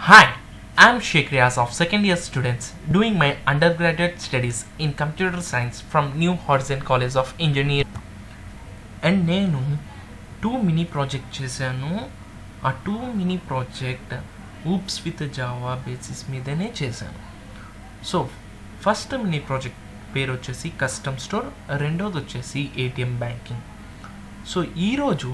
Hi, I'm Sheikh Riaz of second year students doing my undergraduate studies in computer science from New Horizon College of Engineering. And నేను mini project చేశాను. ఆ mini project oops with Java basis మీదనే చేశాను. So first mini project పేరు వచ్చేసి custom store, రెండోది వచ్చేసి ATM banking. So ఈరోజు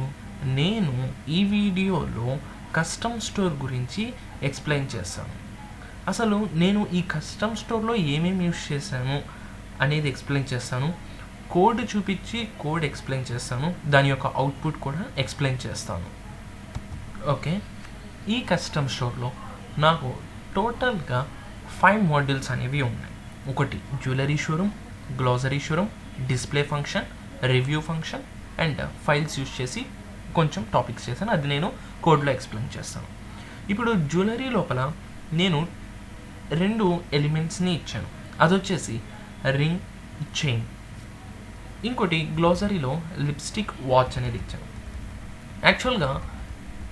నేను ఈ వీడియోలో కస్టమ్ స్టోర్ గురించి ఎక్స్ప్లెయిన్ చేస్తాను. అసలు నేను ఈ కస్టమ్ స్టోర్లో ఏమేమి యూస్ చేశాను అనేది ఎక్స్ప్లెయిన్ చేస్తాను. కోడ్ చూపించి కోడ్ ఎక్స్ప్లెయిన్ చేస్తాను. దాని యొక్క అవుట్పుట్ కూడా ఎక్స్ప్లెయిన్ చేస్తాను. ఓకే, ఈ కస్టమ్ స్టోర్లో నాకు టోటల్గా 5 మాడ్యూల్స్ అనేవి ఉన్నాయి. ఒకటి jewellery showroom, glossary showroom, display function, review function and files use చేసి కొంచెం టాపిక్స్ చేశాను. అది నేను కోడ్లో ఎక్స్ప్లెయిన్ చేస్తాను. ఇప్పుడు జ్యువెలరీ లోపల నేను 2 ఎలిమెంట్స్ని ఇచ్చాను. అది వచ్చేసి రింగ్, చైన్. ఇంకోటి గ్లాసరీలో లిప్స్టిక్, వాచ్ అనేది ఇచ్చాను. యాక్చువల్గా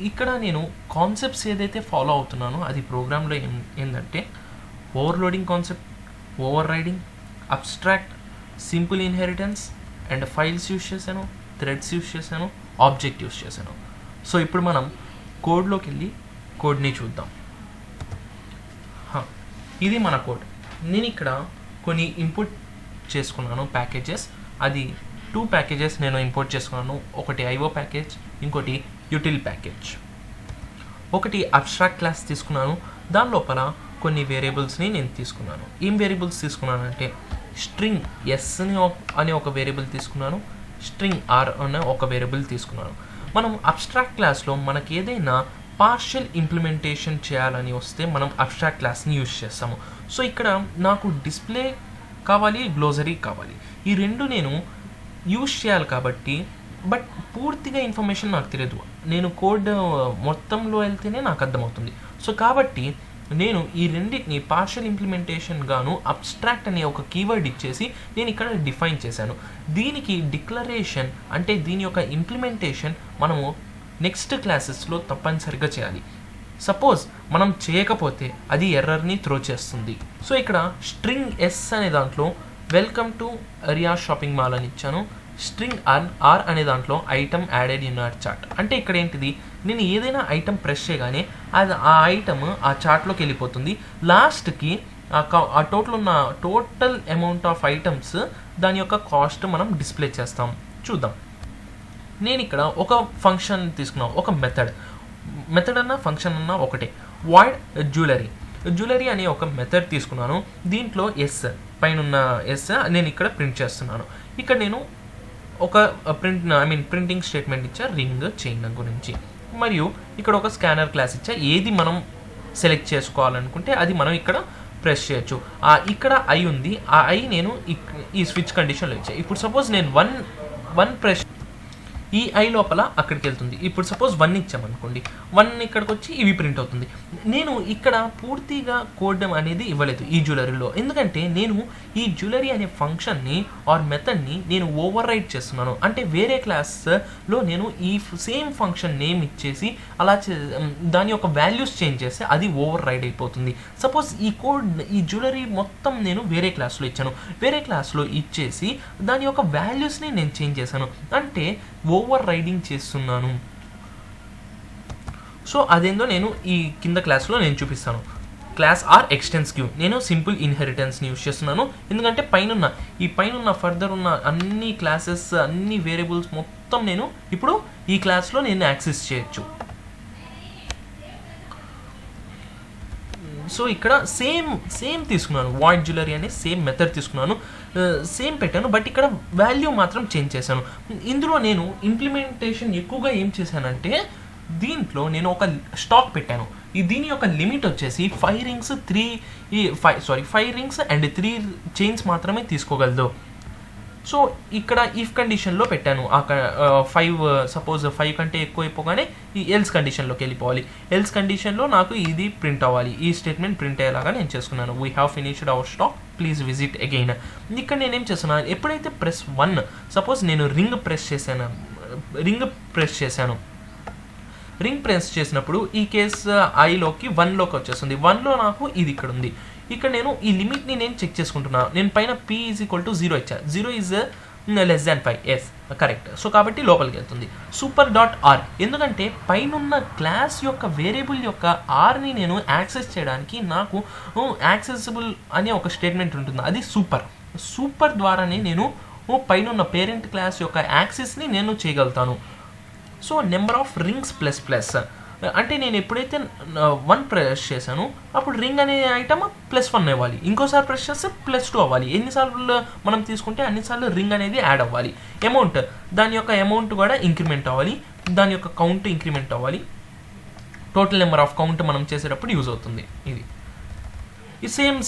ఇక్కడ నేను కాన్సెప్ట్స్ ఏదైతే ఫాలో అవుతున్నానో అది ప్రోగ్రాంలో ఏంటంటే overloading concept, over riding, abstract, simple inheritance and files use చేశాను, థ్రెడ్స్ యూస్ చేశాను, ఆబ్జెక్ట్ యూస్ చేశాను. సో ఇప్పుడు మనం కోడ్లోకి వెళ్ళి కోడ్ని చూద్దాం. ఇది మన కోడ్. నేను ఇక్కడ కొన్ని ఇంపోర్ట్ చేసుకున్నాను ప్యాకేజెస్. అది 2 ప్యాకేజెస్ నేను ఇంపోర్ట్ చేసుకున్నాను. ఒకటి ఐఓ ప్యాకేజ్, ఇంకోటి యూటిల్ ప్యాకేజ్. ఒకటి అబ్స్ట్రాక్ట్ క్లాస్ తీసుకున్నాను. దాని లోపల కొన్ని వేరియబుల్స్ని నేను తీసుకున్నాను. ఏం వేరియబుల్స్ తీసుకున్నానంటే స్ట్రింగ్ ఎస్ అనే ఒక వేరియబుల్ తీసుకున్నాను, స్ట్రింగ్ ఆర్ అనే ఒక వేరియబుల్ తీసుకున్నాను. మనం అబ్స్ట్రాక్ట్ క్లాస్లో మనకి ఏదైనా పార్షియల్ ఇంప్లిమెంటేషన్ చేయాలని వస్తే మనం అబ్స్ట్రాక్ట్ క్లాస్ని యూజ్ చేస్తాము. సో ఇక్కడ నాకు డిస్ప్లే కావాలి, గ్లోజరీ కావాలి. ఈ 2 నేను యూజ్ చేయాలి కాబట్టి, బట్ పూర్తిగా ఇన్ఫర్మేషన్ నాకు తెలియదు. నేను కోడ్ మొత్తంలో వెళ్తేనే నాకు అర్థమవుతుంది. సో కాబట్టి నేను ఈ రెండింటిని పార్షియల్ ఇంప్లిమెంటేషన్ గాను అబ్స్ట్రాక్ట్ అనే ఒక కీవర్డ్ ఇచ్చేసి నేను ఇక్కడ డిఫైన్ చేశాను. దీనికి డిక్లరేషన్ అంటే దీని యొక్క ఇంప్లిమెంటేషన్ మనము నెక్స్ట్ క్లాసెస్లో తప్పనిసరిగా చేయాలి. సపోజ్ మనం చేయకపోతే అది ఎర్రర్ని త్రో చేస్తుంది. సో ఇక్కడ స్ట్రింగ్ ఎస్ అనే దాంట్లో welcome to Riyaz shopping mall అని ఇచ్చాను. స్ట్రింగ్ ఆర్ అనే దాంట్లో item added in our chart. అంటే ఇక్కడ ఏంటిది, నేను ఏదైనా ఐటమ్ ప్రెస్ చేయగానే అది ఆ ఐటమ్ ఆ చార్ట్లోకి వెళ్ళిపోతుంది. లాస్ట్కి ఆ టోటల్ అమౌంట్ ఆఫ్ ఐటమ్స్ దాని యొక్క కాస్ట్ మనం డిస్ప్లే చేస్తాం. చూద్దాం. నేను ఇక్కడ ఒక ఫంక్షన్ తీసుకున్నాను, ఒక మెథడ్ అన్న ఫంక్షన్ అన్న ఒకటే. వాయిడ్ జ్యువెలరీ అనే ఒక మెథడ్ తీసుకున్నాను. దీంట్లో ఎస్ పైన ఎస్ నేను ఇక్కడ ప్రింట్ చేస్తున్నాను. ఇక్కడ నేను ఒక ప్రింటింగ్ స్టేట్మెంట్ ఇచ్చా రింగ్, చైన్ గురించి. మరియు ఇక్కడ ఒక స్కానర్ క్లాస్ ఇచ్చా. ఏది మనం సెలెక్ట్ చేసుకోవాలనుకుంటే అది మనం ఇక్కడ ప్రెస్ చేయొచ్చు. ఇక్కడ ఐ ఉంది, ఆ ఐ నేను ఈ స్విచ్ కండిషన్లో ఇచ్చా. ఇప్పుడు సపోజ్ నేను వన్ ప్రెస్, ఈ ఐ లోపల అక్కడికి వెళ్తుంది. ఇప్పుడు సపోజ్ 1 ఇచ్చామనుకోండి, 1 ఇక్కడికి వచ్చి ఇవి ప్రింట్ అవుతుంది. నేను ఇక్కడ పూర్తిగా కోడ్ అనేది ఇవ్వలేదు ఈ జ్యువెలరీలో, ఎందుకంటే నేను ఈ జ్యువెలరీ అనే ఫంక్షన్ని ఆర్ మెథడ్ని నేను ఓవర్ రైడ్ చేస్తున్నాను. అంటే వేరే క్లాస్లో నేను ఈ సేమ్ ఫంక్షన్ నేమ్ ఇచ్చేసి అలా దాని యొక్క వాల్యూస్ చేంజ్ చేస్తే అది ఓవర్ రైడ్ అయిపోతుంది. సపోజ్ ఈ జ్యువెలరీ మొత్తం నేను వేరే క్లాస్లో ఇచ్చాను. వేరే క్లాస్లో ఇచ్చేసి దాని యొక్క వాల్యూస్ని నేను చేంజ్ చేశాను. అంటే ఓవర్ రైడింగ్ చేస్తున్నాను. సో అదేందో నేను ఈ కింద క్లాస్లో నేను చూపిస్తాను. క్లాస్ ఆర్ ఎక్స్టెన్స్ క్యూ, నేను సింపుల్ ఇన్హెరిటెన్స్ని యూస్ చేస్తున్నాను. ఎందుకంటే పైన ఫర్దర్ ఉన్న అన్ని క్లాసెస్, అన్ని వేరియబుల్స్ మొత్తం నేను ఇప్పుడు ఈ క్లాస్లో నేను యాక్సెస్ చేయొచ్చు. సో ఇక్కడ సేమ్ తీసుకున్నాను. వాయిడ్ జ్యువెలరీ అనే సేమ్ మెథడ్ తీసుకున్నాను, సేమ్ పెట్టాను. బట్ ఇక్కడ వాల్యూ మాత్రం చేంజ్ చేశాను. ఇందులో నేను ఇంప్లిమెంటేషన్ ఎక్కువగా ఏం చేశానంటే దీంట్లో నేను ఒక స్టాక్ పెట్టాను. దీని యొక్క లిమిట్ వచ్చేసి 5 రింగ్స్ అండ్ 3 చైన్స్ మాత్రమే తీసుకోగలదు. సో ఇక్కడ ఇఫ్ కండిషన్లో పెట్టాను. 5 కంటే ఎక్కువ అయిపోగానే ఈ ఎల్స్ కండిషన్లోకి వెళ్ళిపోవాలి. ఎల్స్ కండిషన్లో నాకు ఇది ప్రింట్ అవ్వాలి, ఈ స్టేట్మెంట్ ప్రింట్ అయ్యేలాగా నేను చేసుకున్నాను. We have finished our stock, please visit again. ఇక్కడ నేనేం చేస్తున్నాను, ఎప్పుడైతే ప్రెస్ 1, సపోజ్ నేను రింగ్ ప్రెస్ చేశాను, రింగ్ ప్రెస్ చేసినప్పుడు ఈ కేస్ ఐలోకి 1లోకి వచ్చేస్తుంది. 1లో నాకు ఇది ఇక్కడ ఉంది. ఇక్కడ నేను ఈ లిమిట్ని నేను చెక్ చేసుకుంటున్నాను. నేను పైన p = 0 ఇచ్చా. 0 ఈజ్ <5 ఎస్ కరెక్ట్. సో కాబట్టి లోపలికి వెళ్తుంది. సూపర్ డాట్ ఆర్ ఎందుకంటే పైనున్న క్లాస్ యొక్క వేరియబుల్ యొక్క ఆర్ని నేను యాక్సెస్ చేయడానికి నాకు యాక్సెసిబుల్ అనే ఒక స్టేట్మెంట్ ఉంటుంది. అది సూపర్ ద్వారానే నేను పైనున్న పేరెంట్ క్లాస్ యొక్క యాక్సెస్ని నేను చేయగలుగుతాను. So number of rings plus అంటే నేను ఎప్పుడైతే 1 ప్రెస్ చేశాను అప్పుడు రింగ్ అనే ఐటమ్ +1 అవ్వాలి. ఇంకోసారి ప్రెస్ చేస్తే +2 అవ్వాలి. ఎన్నిసార్లు మనం తీసుకుంటే అన్నిసార్లు రింగ్ అనేది యాడ్ అవ్వాలి. అమౌంట్ దాని యొక్క అమౌంట్ కూడా ఇంక్రిమెంట్ అవ్వాలి. దాని యొక్క కౌంట్ ఇంక్రిమెంట్ అవ్వాలి. టోటల్ నెంబర్ ఆఫ్ కౌంట్ మనం చేసేటప్పుడు యూజ్ అవుతుంది. ఇది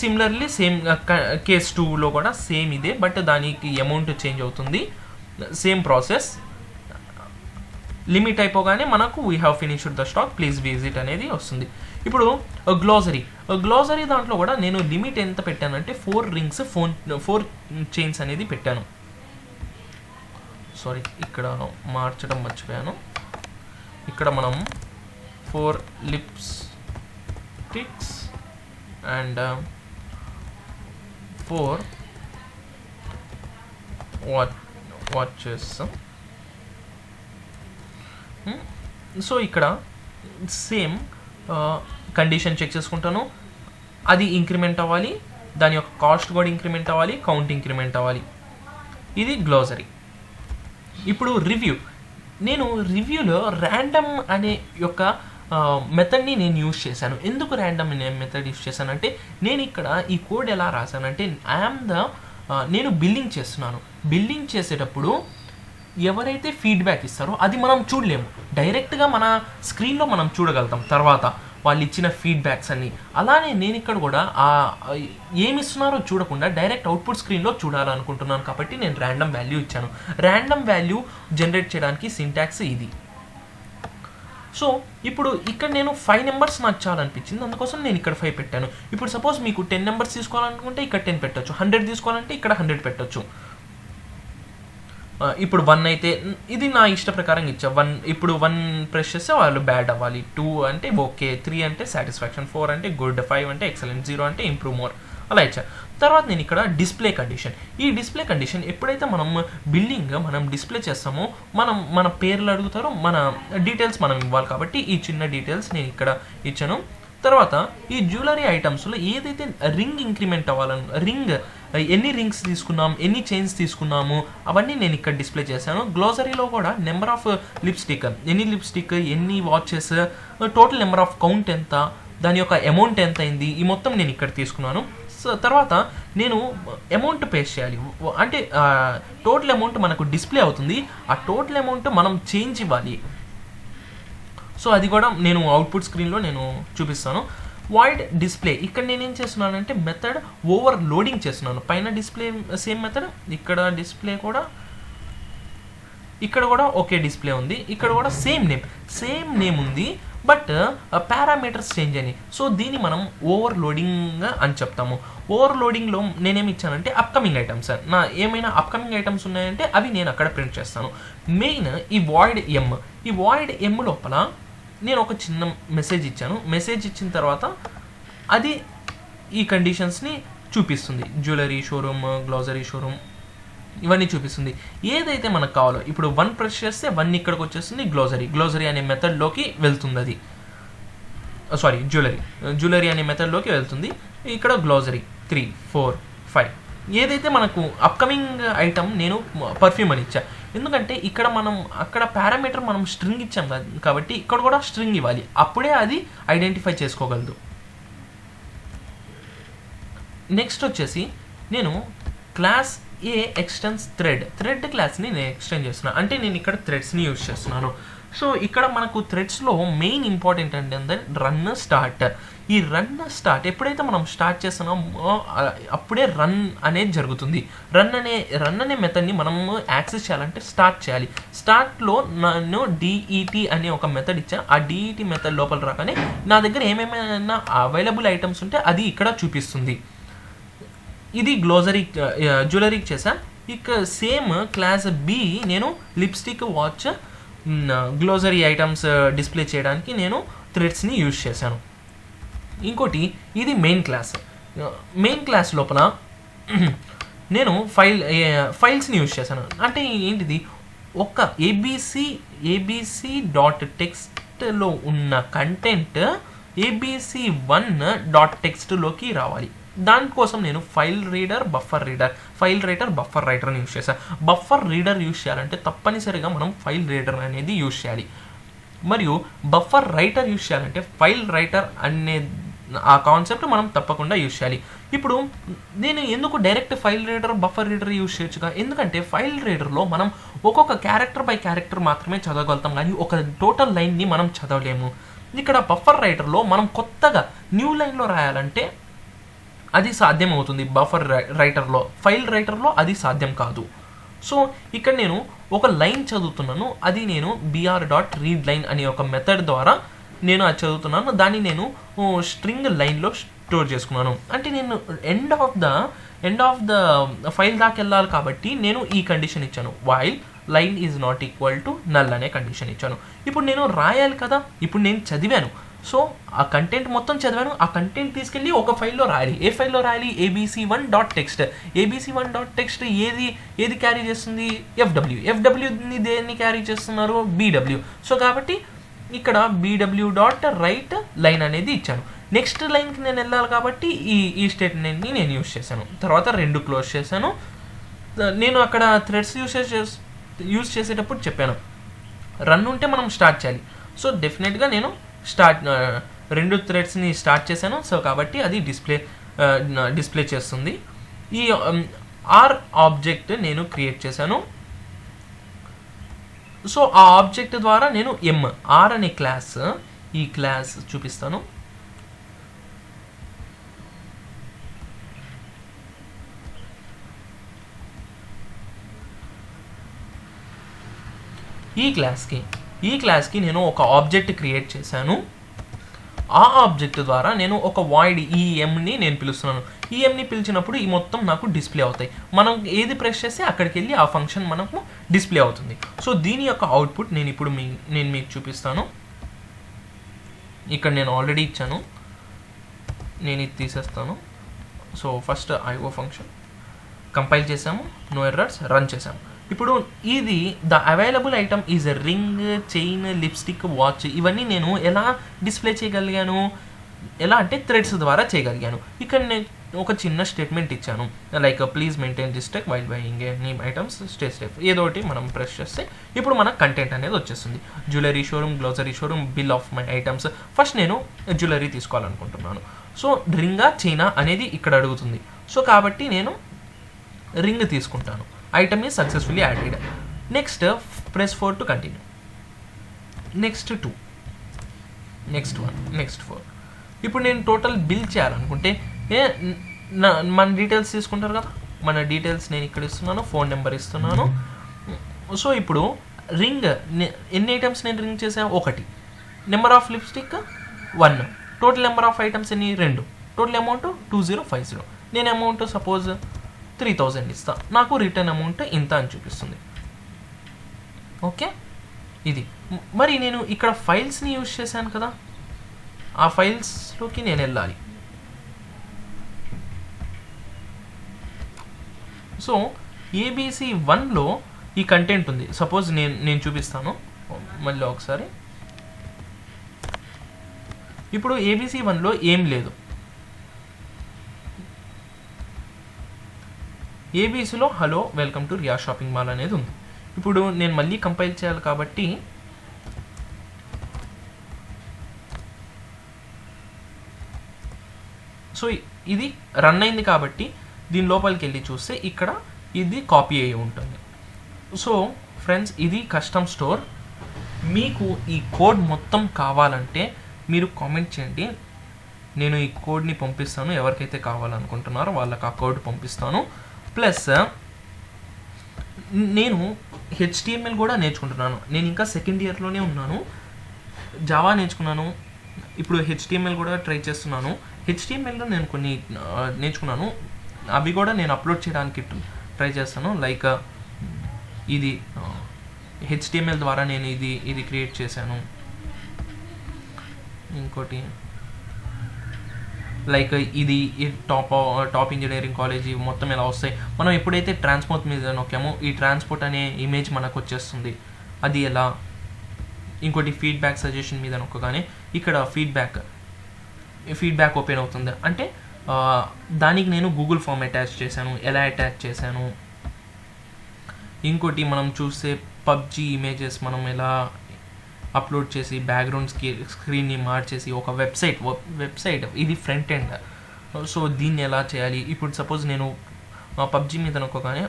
సిమిలర్లీ కేస్ 2లో కూడా సేమ్ ఇదే, బట్ దానికి అమౌంట్ చేంజ్ అవుతుంది. Same process. లిమిట్ అయిపోగానే మనకు we have finished the stock please visit అనేది వస్తుంది. ఇప్పుడు గ్లోజరీ దాంట్లో కూడా నేను లిమిట్ ఎంత పెట్టానంటే 4 రింగ్స్ 4 చైన్స్ అనేది పెట్టాను. సారీ ఇక్కడ మార్చడం మర్చిపోయాను. ఇక్కడ మనం 4 లిప్స్టిక్స్ అండ్ 4 వాచెస్. సో ఇక్కడ సేమ్ కండిషన్ చెక్ చేసుకుంటాను. అది ఇంక్రిమెంట్ అవ్వాలి, దాని యొక్క కాస్ట్ కూడా ఇంక్రిమెంట్ అవ్వాలి, కౌంట్ ఇంక్రిమెంట్ అవ్వాలి. ఇది గ్లోజరీ. ఇప్పుడు నేను రివ్యూలో ర్యాండమ్ అనే యొక్క మెథడ్ని నేను యూజ్ చేశాను. ఎందుకు ర్యాండమ్ అనే మెథడ్ యూజ్ చేశానంటే నేను ఇక్కడ ఈ కోడ్ ఎలా రాశానంటే నేను బిల్లింగ్ చేస్తున్నాను. బిల్లింగ్ చేసేటప్పుడు ఎవరైతే ఫీడ్బ్యాక్ ఇస్తారో అది మనం చూడలేము. డైరెక్ట్గా మన స్క్రీన్లో మనం చూడగలుగుతాం తర్వాత వాళ్ళు ఇచ్చిన ఫీడ్బ్యాక్స్ అన్నీ. అలానే నేను ఇక్కడ కూడా ఏమి ఇస్తున్నారో చూడకుండా డైరెక్ట్ అవుట్పుట్ స్క్రీన్లో చూడాలనుకుంటున్నాను కాబట్టి నేను ర్యాండమ్ వాల్యూ ఇచ్చాను. ర్యాండమ్ వాల్యూ జనరేట్ చేయడానికి సింటాక్స్ ఇది. సో ఇప్పుడు ఇక్కడ నేను 5 నెంబర్స్ నాకు చాలా అనిపించింది, అందుకోసం నేను ఇక్కడ 5 పెట్టాను. ఇప్పుడు సపోజ్ మీకు 10 నెంబర్స్ తీసుకోవాలనుకుంటే ఇక్కడ 10 పెట్టచ్చు, 100 తీసుకోవాలంటే ఇక్కడ 100 పెట్టచ్చు. ఇప్పుడు 1 అయితే ఇది నా ఇష్ట ప్రకారం ఇచ్చా. 1 ఇప్పుడు 1 ప్రెస్ చేస్తే వాళ్ళు బ్యాడ్ అవ్వాలి, 2 అంటే ఓకే, 3 అంటే సాటిస్ఫాక్షన్, 4 అంటే గుడ్, 5 అంటే ఎక్సలెంట్, 0 అంటే ఇంప్రూవ్ మోర్ అలా ఇచ్చా. తర్వాత నేను ఇక్కడ డిస్ప్లే కండిషన్. ఈ డిస్ప్లే కండిషన్ ఎప్పుడైతే మనం డిస్ప్లే చేస్తామో మన పేర్లు అడుగుతారో మన డీటెయిల్స్ మనం ఇవ్వాలి కాబట్టి ఈ చిన్న డీటెయిల్స్ నేను ఇక్కడ ఇచ్చాను. తర్వాత ఈ జ్యువెలరీ ఐటమ్స్లో ఏదైతే రింగ్ ఇంక్రిమెంట్ రింగ్ ఎన్ని రింగ్స్ తీసుకున్నాం, ఎన్ని చైన్స్ తీసుకున్నాము అవన్నీ నేను ఇక్కడ డిస్ప్లే చేశాను. గ్లోజరీలో కూడా నెంబర్ ఆఫ్ ఎన్ని లిప్స్టిక్, ఎన్ని watches, total number of count ఎంత, దాని యొక్క అమౌంట్ ఎంత అయింది, ఈ మొత్తం నేను ఇక్కడ తీసుకున్నాను. సో తర్వాత నేను అమౌంట్ పే చేయాలి. అంటే టోటల్ అమౌంట్ మనకు డిస్ప్లే అవుతుంది. ఆ టోటల్ అమౌంట్ మనం చేంజ్ ఇవ్వాలి. సో అది కూడా నేను అవుట్పుట్ స్క్రీన్లో నేను చూపిస్తాను. వాయిడ్ డిస్ప్లే ఇక్కడ నేనేం చేస్తున్నానంటే మెథడ్ ఓవర్లోడింగ్ చేస్తున్నాను. పైన డిస్ప్లే సేమ్ మెథడ్, ఇక్కడ కూడా ఒకే డిస్ప్లే ఉంది. ఇక్కడ కూడా సేమ్ నేమ్ ఉంది, బట్ పారామీటర్స్ చేంజ్ అని. సో దీన్ని మనం ఓవర్లోడింగ్ అని చెప్తాము. ఓవర్లోడింగ్లో నేనేమి ఇచ్చానంటే అప్కమింగ్ ఐటమ్స్, ఏమైనా అప్కమింగ్ ఐటమ్స్ ఉన్నాయంటే అవి నేను అక్కడ ప్రింట్ చేస్తాను. మెయిన్ ఈ వాయిడ్ ఎమ్ లోపల నేను ఒక చిన్న మెసేజ్ ఇచ్చాను. మెసేజ్ ఇచ్చిన తర్వాత అది ఈ కండిషన్స్ని చూపిస్తుంది. జ్యువెలరీ షోరూమ్, గ్లోజరీ షోరూమ్ ఇవన్నీ చూపిస్తుంది. ఏదైతే మనకు కావాలో ఇప్పుడు 1 ప్రెస్ చేస్తే 1 ఇక్కడికి వచ్చేస్తుంది. గ్లోజరీ అనే మెథడ్లోకి వెళ్తుంది. అది జ్యువెలరీ అనే మెథడ్లోకి వెళ్తుంది. ఇక్కడ గ్లోజరీ 3, 4, 5 ఏదైతే మనకు అప్కమింగ్ ఐటమ్ నేను పర్ఫ్యూమ్ అని ఇచ్చా. ఎందుకంటే ఇక్కడ అక్కడ పారామీటర్ మనం స్ట్రింగ్ ఇచ్చాం కాబట్టి ఇక్కడ కూడా స్ట్రింగ్ ఇవ్వాలి, అప్పుడే అది ఐడెంటిఫై చేసుకోగలదు. నెక్స్ట్ వచ్చేసి నేను క్లాస్ ఏ ఎక్స్టెన్స్ థ్రెడ్ క్లాస్ని నేను ఎక్స్టెండ్ చేస్తున్నాను. అంటే నేను ఇక్కడ థ్రెడ్స్ని యూజ్ చేస్తున్నాను. సో ఇక్కడ మనకు థ్రెడ్స్లో మెయిన్ ఇంపార్టెంట్ అంటే రన్ స్టార్ట్. ఈ రన్ స్టార్ట్ ఎప్పుడైతే మనం స్టార్ట్ చేస్తున్నామో అప్పుడే రన్ అనేది జరుగుతుంది. రన్ అనే మెథడ్ని మనం యాక్సెస్ చేయాలంటే స్టార్ట్ చేయాలి. స్టార్ట్లో నేను డిఈటి అనే ఒక మెథడ్ ఇచ్చా. ఆ డిఈటి మెథడ్ లోపల రాగానే నా దగ్గర ఏమేమైనా అవైలబుల్ ఐటమ్స్ ఉంటే అది ఇక్కడ చూపిస్తుంది. ఇది జ్యువెలరీకి చేసా. ఇక సేమ్ క్లాస్ బి నేను lipstick, watch, glossary items display చేయడానికి నేను థ్రెడ్స్ని యూజ్ చేశాను. ఇంకోటి ఇది మెయిన్ క్లాస్. మెయిన్ క్లాస్ లోపల నేను ఫైల్స్ని యూజ్ చేశాను. అంటే ఏంటిది, ఒక ఏబీసీ డాట్ టెక్స్ట్లో ఉన్న కంటెంట్ abc1.txt లోకి రావాలి. దానికోసం నేను ఫైల్ రైటర్ బఫర్ రైటర్ని యూజ్ చేశాను. బఫర్ రీడర్ యూజ్ చేయాలంటే తప్పనిసరిగా మనం ఫైల్ రైటర్ అనేది యూజ్ చేయాలి. మరియు బఫర్ రైటర్ యూజ్ చేయాలంటే ఫైల్ రైటర్ అనే ఆ కాన్సెప్ట్ మనం తప్పకుండా యూజ్ చేయాలి. ఇప్పుడు నేను ఎందుకు direct file reader buffer reader use చేయొచ్చుగా, ఎందుకంటే ఫైల్ రీడర్లో మనం ఒక్కొక్క క్యారెక్టర్ బై క్యారెక్టర్ మాత్రమే చదవగలుగుతాం, కానీ ఒక టోటల్ లైన్ని మనం చదవలేము. ఇక్కడ బఫర్ రైటర్లో మనం కొత్తగా న్యూ లైన్లో రాయాలంటే అది సాధ్యం అవుతుంది బఫర్ రైటర్లో. ఫైల్ రైటర్లో అది సాధ్యం కాదు. సో ఇక్కడ నేను ఒక లైన్ చదువుతున్నాను, అది నేను br.readLine అనే ఒక మెథడ్ ద్వారా నేను అది చదువుతున్నాను. దాన్ని నేను స్ట్రింగ్ లైన్లో స్టోర్ చేసుకున్నాను. అంటే నేను ఎండ్ ఆఫ్ ద ఫైల్ దాకా వెళ్ళాలి కాబట్టి నేను ఈ కండిషన్ ఇచ్చాను, while line is not equal to null అనే కండిషన్ ఇచ్చాను. ఇప్పుడు నేను రాయాలి కదా, ఇప్పుడు నేను చదివాను, సో ఆ కంటెంట్ మొత్తం చదివాను. ఆ కంటెంట్ తీసుకెళ్ళి ఒక ఫైల్లో రాయాలి. ఏ ఫైల్లో రాయాలి? abc1.txt. abc1.txt ఏది క్యారీ చేస్తుంది? FWని దేన్ని క్యారీ చేస్తున్నారు? BW. సో కాబట్టి ఇక్కడ bw.write_line అనేది ఇచ్చాను. నెక్స్ట్ లైన్కి నేను వెళ్ళాలి కాబట్టి ఈ స్టేట్మెంట్ని నేను యూజ్ చేశాను. తర్వాత 2 క్లోజ్ చేశాను. నేను అక్కడ థ్రెడ్స్ యూజ్ చేసేటప్పుడు చెప్పాను, రన్ ఉంటే మనం స్టార్ట్ చేయాలి. సో డెఫినెట్గా నేను 2 థ్రెడ్స్ని స్టార్ట్ చేశాను. సో కాబట్టి అది డిస్ప్లే చేస్తుంది. ఈ ఆర్ ఆబ్జెక్ట్ నేను క్రియేట్ చేశాను. సో ఆ ఆబ్జెక్ట్ ద్వారా నేను ఆర్ అనే ఈ క్లాస్ చూపిస్తాను. ఈ క్లాస్కి నేను ఒక ఆబ్జెక్ట్ క్రియేట్ చేశాను. ఆ ఆబ్జెక్ట్ ద్వారా నేను ఒక వాయిడ్ ఈఎంని నేను పిలుస్తున్నాను. ఈఎంని పిలిచినప్పుడు ఈ మొత్తం నాకు డిస్ప్లే అవుతాయి. మనం ఏది ప్రెస్ చేస్తే అక్కడికి వెళ్ళి ఆ ఫంక్షన్ మనకు డిస్ప్లే అవుతుంది. సో దీని యొక్క అవుట్పుట్ నేను ఇప్పుడు మీకు చూపిస్తాను. ఇక్కడ నేను ఆల్రెడీ ఇచ్చాను, నేను ఇది తీసేస్తాను. So first IO function compile చేసాము, నో ఎర్రర్స్, రన్ చేసాము. ఇప్పుడు ఇది the available item is a ring, chain, lipstick, watch. ఇవన్నీ నేను ఎలా డిస్ప్లే చేయగలిగాను? ఎలా అంటే థ్రెడ్స్ ద్వారా చేయగలిగాను. ఇక్కడ నేను ఒక చిన్న స్టేట్మెంట్ ఇచ్చాను, like please maintain this tech while buying any items, stay safe. ఏదో ఒకటి మనం ప్రెస్ చేస్తే ఇప్పుడు మన కంటెంట్ అనేది వచ్చేస్తుంది. Jewellery showroom, glossary showroom, bill of my items. First నేను జ్యువెలరీ తీసుకోవాలనుకుంటున్నాను. సో రింగా చైనా అనేది ఇక్కడ అడుగుతుంది. సో కాబట్టి నేను రింగ్ తీసుకుంటాను. Item is successfully added. Next press 4 to continue. Next 2, next 1, next 4. ఇప్పుడు నేను టోటల్ బిల్ చేయాలనుకుంటే మన డీటెయిల్స్ తీసుకుంటారు కదా, మన డీటెయిల్స్ నేను ఇక్కడ ఇస్తున్నాను, ఫోన్ నెంబర్ ఇస్తున్నాను. సో ఇప్పుడు రింగ్ ఎన్ని ఐటమ్స్ నేను రింగ్ చేసాను? 1. Number of lipstick 1. Total number of items ఎన్ని? 2. Total amount 2050. నేను అమౌంట్ సపోజ్ 3000 ఇస్తా, నాకు రిటర్న్ అమౌంట్ ఇంత అని చూపిస్తుంది. ఓకే, ఇది. మరి నేను ఇక్కడ ఫైల్స్ని యూజ్ చేశాను కదా, ఆ ఫైల్స్లోకి నేను వెళ్ళాలి. సో ABC1లో ఈ కంటెంట్ ఉంది. సపోజ్ నేను చూపిస్తాను మళ్ళీ ఒకసారి. ఇప్పుడు ABC1లో ఏం లేదు. ఏబీసీలో hello welcome to Riya shopping mall అనేది ఉంది. ఇప్పుడు నేను మళ్ళీ కంపైల్ చేయాలి కాబట్టి సో ఇది రన్ అయింది కాబట్టి దీని లోపలికి వెళ్ళి చూస్తే ఇక్కడ ఇది కాపీ అయ్యి ఉంటుంది. సో ఫ్రెండ్స్, ఇది కస్టమ్ స్టోర్. మీకు ఈ కోడ్ మొత్తం కావాలంటే మీరు కామెంట్ చేయండి, నేను ఈ కోడ్ని పంపిస్తాను. ఎవరికైతే కావాలనుకుంటున్నారో వాళ్ళకి ఆ కోడ్ పంపిస్తాను. ప్లస్ నేను HTML కూడా నేర్చుకుంటున్నాను. నేను ఇంకా సెకండ్ ఇయర్లోనే ఉన్నాను. జావా నేర్చుకున్నాను, ఇప్పుడు HTML కూడా ట్రై చేస్తున్నాను. HTMLలో నేను కొన్ని నేర్చుకున్నాను, అవి కూడా నేను అప్లోడ్ చేయడానికి ట్రై చేస్తాను. లైక్ ఇది HTML ద్వారా నేను ఇది క్రియేట్ చేశాను. ఇంకోటి లైక్ ఇది టాప్ ఇంజనీరింగ్ కాలేజీ మొత్తం ఇలా వస్తాయి. మనం ఎప్పుడైతే ట్రాన్స్పోర్ట్ మీద నొక్కామో ఈ ట్రాన్స్పోర్ట్ అనే ఇమేజ్ మనకు వచ్చేస్తుంది. అది ఎలా? ఇంకోటి ఫీడ్బ్యాక్ సజెషన్ మీద నొక్కగానే ఇక్కడ ఫీడ్బ్యాక్ ఓపెన్ అవుతుంది. అంటే దానికి నేను గూగుల్ ఫామ్ అటాచ్ చేశాను. ఎలా అటాచ్ చేశాను? ఇంకోటి మనం చూస్తే పబ్జీ ఇమేజెస్ మనం ఎలా అప్లోడ్ చేసి బ్యాక్గ్రౌండ్ స్క్రీన్ని మార్చేసి ఒక వెబ్సైట్ ఇది ఫ్రంట్ ఎండ్. సో దీన్ని ఎలా చేయాలి? ఇప్పుడు సపోజ్ నేను పబ్జీ మీద నొక్కగానే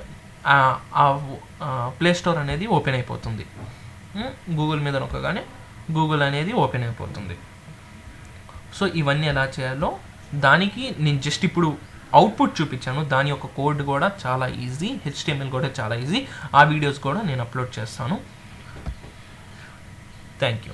ప్లే స్టోర్ అనేది ఓపెన్ అయిపోతుంది. గూగుల్ మీద నొక్కగానే గూగుల్ అనేది ఓపెన్ అయిపోతుంది. సో ఇవన్నీ ఎలా చేయాలో దానికి నేను జస్ట్ ఇప్పుడు అవుట్పుట్ చూపించాను. దాని యొక్క కోడ్ కూడా చాలా ఈజీ, HTML కూడా చాలా ఈజీ. ఆ వీడియోస్ కూడా నేను అప్లోడ్ చేస్తాను. Thank you.